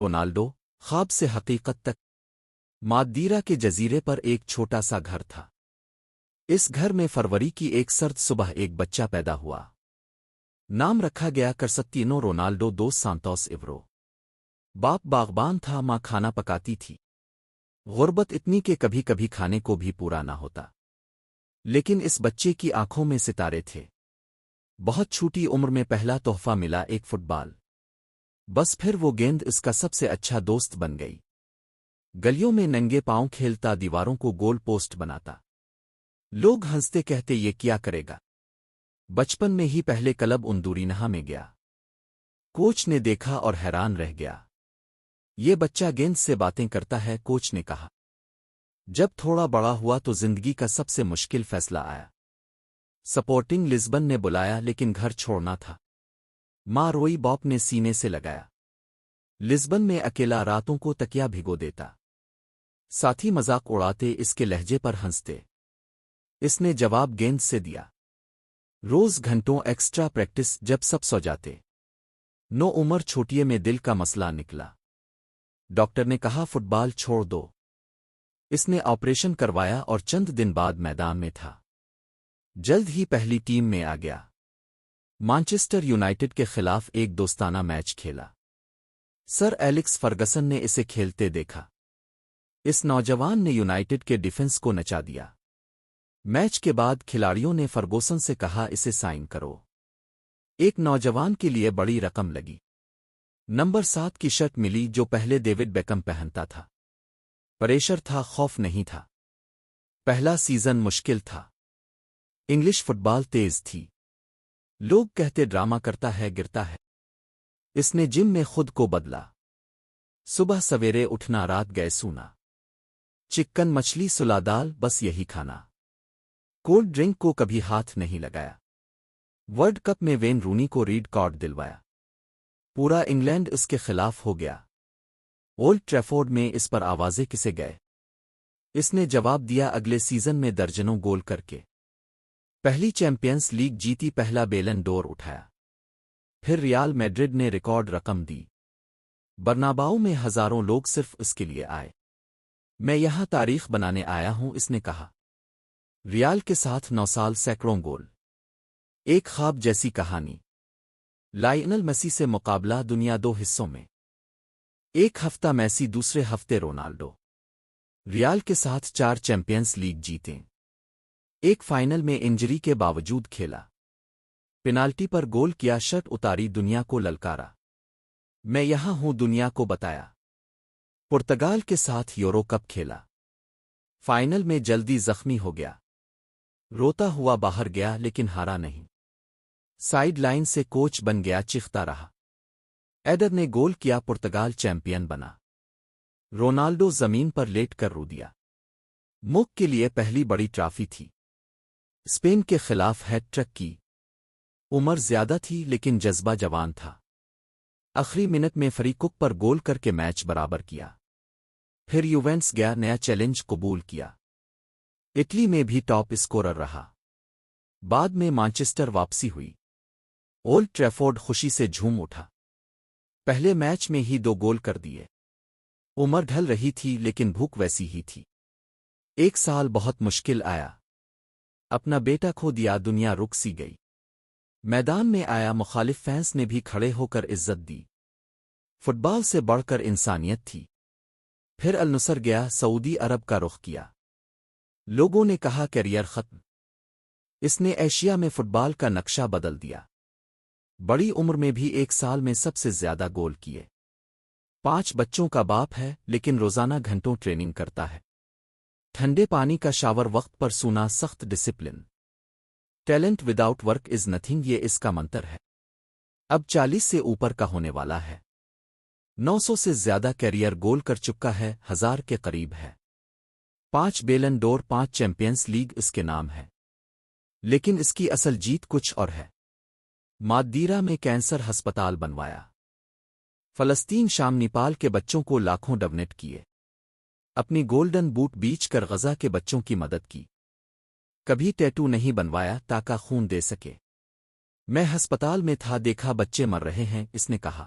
Ronaldo خواب سے حقیقت تک مادیرا کے جزیرے پر ایک چھوٹا سا گھر تھا۔ اس گھر میں فروری کی ایک سرد صبح ایک بچہ پیدا ہوا۔ نام رکھا گیا کرسٹینو رونالڈو دوس سانتوس ایورو۔ باپ باغبان تھا، ماں کھانا پکاتی تھی۔ غربت اتنی کہ کبھی کبھی کھانے کو بھی پورا نہ ہوتا، لیکن اس بچے کی آنکھوں میں ستارے تھے۔ بہت چھوٹی عمر میں پہلا تحفہ ملا، ایک فٹ بال۔ بس پھر وہ گیند اس کا سب سے اچھا دوست بن گئی۔ گلیوں میں ننگے پاؤں کھیلتا، دیواروں کو گول پوسٹ بناتا۔ لوگ ہنستے، کہتے یہ کیا کرے گا؟ بچپن میں ہی پہلے کلب اندورینہا میں گیا۔ کوچ نے دیکھا اور حیران رہ گیا۔ یہ بچہ گیند سے باتیں کرتا ہے، کوچ نے کہا۔ جب تھوڑا بڑا ہوا تو زندگی کا سب سے مشکل فیصلہ آیا۔ سپورٹنگ لزبن نے بلایا، لیکن گھر چھوڑنا تھا۔ ماں روئی، باپ نے سینے سے لگایا۔ لزبن میں اکیلا راتوں کو تکیا بھگو دیتا۔ ساتھی مذاق اڑاتے، اس کے لہجے پر ہنستے۔ اس نے جواب گیند سے دیا۔ روز گھنٹوں ایکسٹرا پریکٹس، جب سب سو جاتے۔ نو عمر چھوٹیے میں دل کا مسئلہ نکلا۔ ڈاکٹر نے کہا فٹ بال چھوڑ دو۔ اس نے آپریشن کروایا اور چند دن بعد میدان میں تھا۔ جلد ہی پہلی ٹیم میں آ گیا۔ مانچسٹر یونائیٹڈ کے خلاف ایک دوستانہ میچ کھیلا۔ سر ایلکس فرگسن نے اسے کھیلتے دیکھا۔ اس نوجوان نے یونائیٹڈ کے ڈیفنس کو نچا دیا۔ میچ کے بعد کھلاڑیوں نے فرگوسن سے کہا اسے سائن کرو۔ ایک نوجوان کے لیے بڑی رقم لگی۔ نمبر 7 کی شرٹ ملی، جو پہلے ڈیوڈ بیکم پہنتا تھا۔ پریشر تھا، خوف نہیں تھا۔ پہلا سیزن مشکل تھا۔ انگلش فٹ بال تیز تھی۔ لوگ کہتے ڈرامہ کرتا ہے، گرتا ہے۔ اس نے جم میں خود کو بدلا۔ صبح سویرے اٹھنا، رات گئے سونا۔ چکن مچھلی سلا دال، بس یہی کھانا۔ کولڈ ڈرنک کو کبھی ہاتھ نہیں لگایا۔ ورلڈ کپ میں وین رونی کو ریڈ کارڈ دلوایا۔ پورا انگلینڈ اس کے خلاف ہو گیا۔ اولڈ ٹریفورڈ میں اس پر آوازیں کسے گئے۔ اس نے جواب دیا اگلے سیزن میں درجنوں گول کر کے۔ پہلی چیمپئنز لیگ جیتی، پہلا بیلن ڈور اٹھایا۔ پھر ریال میڈرڈ نے ریکارڈ رقم دی۔ برناباؤ میں ہزاروں لوگ صرف اس کے لیے آئے۔ میں یہاں تاریخ بنانے آیا ہوں، اس نے کہا۔ ریال کے ساتھ 9 سال، سینکڑوں گول۔ ایک خواب جیسی کہانی۔ لائنل میسی سے مقابلہ، دنیا 2 حصوں میں۔ ایک ہفتہ میسی، دوسرے ہفتے رونالڈو۔ ریال کے ساتھ 4 چیمپئنز لیگ جیتیں۔ ایک فائنل میں انجری کے باوجود کھیلا۔ پینالٹی پر گول کیا، شرٹ اتاری، دنیا کو للکارا۔ میں یہاں ہوں، دنیا کو بتایا۔ پرتگال کے ساتھ یورو کپ کھیلا۔ فائنل میں جلدی زخمی ہو گیا۔ روتا ہوا باہر گیا، لیکن ہارا نہیں۔ سائیڈ لائن سے کوچ بن گیا، چیختا رہا۔ ایڈر نے گول کیا، پرتگال چیمپئن بنا۔ رونالڈو زمین پر لیٹ کر رو دیا۔ ملک کے لیے پہلی بڑی ٹرافی تھی۔ اسپین کے خلاف ہیٹ ٹرک کی۔ عمر زیادہ تھی، لیکن جذبہ جوان تھا۔ آخری منٹ میں فری کک پر گول کر کے میچ برابر کیا۔ پھر یووینٹس گیا، نیا چیلنج قبول کیا۔ اٹلی میں بھی ٹاپ اسکورر رہا۔ بعد میں مانچسٹر واپسی ہوئی۔ اولڈ ٹریفورڈ خوشی سے جھوم اٹھا۔ پہلے میچ میں ہی 2 گول کر دیے۔ عمر ڈھل رہی تھی، لیکن بھوک ویسی ہی تھی۔ ایک سال بہت مشکل آیا۔ اپنا بیٹا کھو دیا، دنیا رک سی گئی۔ میدان میں آیا، مخالف فینس نے بھی کھڑے ہو کر عزت دی۔ فٹ بال سے بڑھ کر انسانیت تھی۔ پھر النصر گیا، سعودی عرب کا رخ کیا۔ لوگوں نے کہا کیریئر ختم۔ اس نے ایشیا میں فٹ بال کا نقشہ بدل دیا۔ بڑی عمر میں بھی 1 سال میں سب سے زیادہ گول کیے۔ 5 بچوں کا باپ ہے، لیکن روزانہ گھنٹوں ٹریننگ کرتا ہے۔ ٹھنڈے پانی کا شاور وقت پر سونا، سخت discipline. Talent without work is nothing, یہ اس کا منتر ہے۔ اب 40 سے اوپر کا ہونے والا ہے۔ 900 سے زیادہ کیریئر گول کر چکا ہے، 1000 کے قریب ہے۔ 5 بیلن ڈور، 5 چیمپئنز لیگ اس کے نام ہے۔ لیکن اس کی اصل جیت کچھ اور ہے۔ مادیرا میں کینسر ہسپتال بنوایا۔ فلسطین، شام، نیپال کے بچوں کو لاکھوں ڈونیٹ کیے۔ اپنی گولڈن بوٹ بیچ کر غزہ کے بچوں کی مدد کی۔ کبھی ٹیٹو نہیں بنوایا تاکہ خون دے سکے۔ میں ہسپتال میں تھا، دیکھا بچے مر رہے ہیں، اس نے کہا۔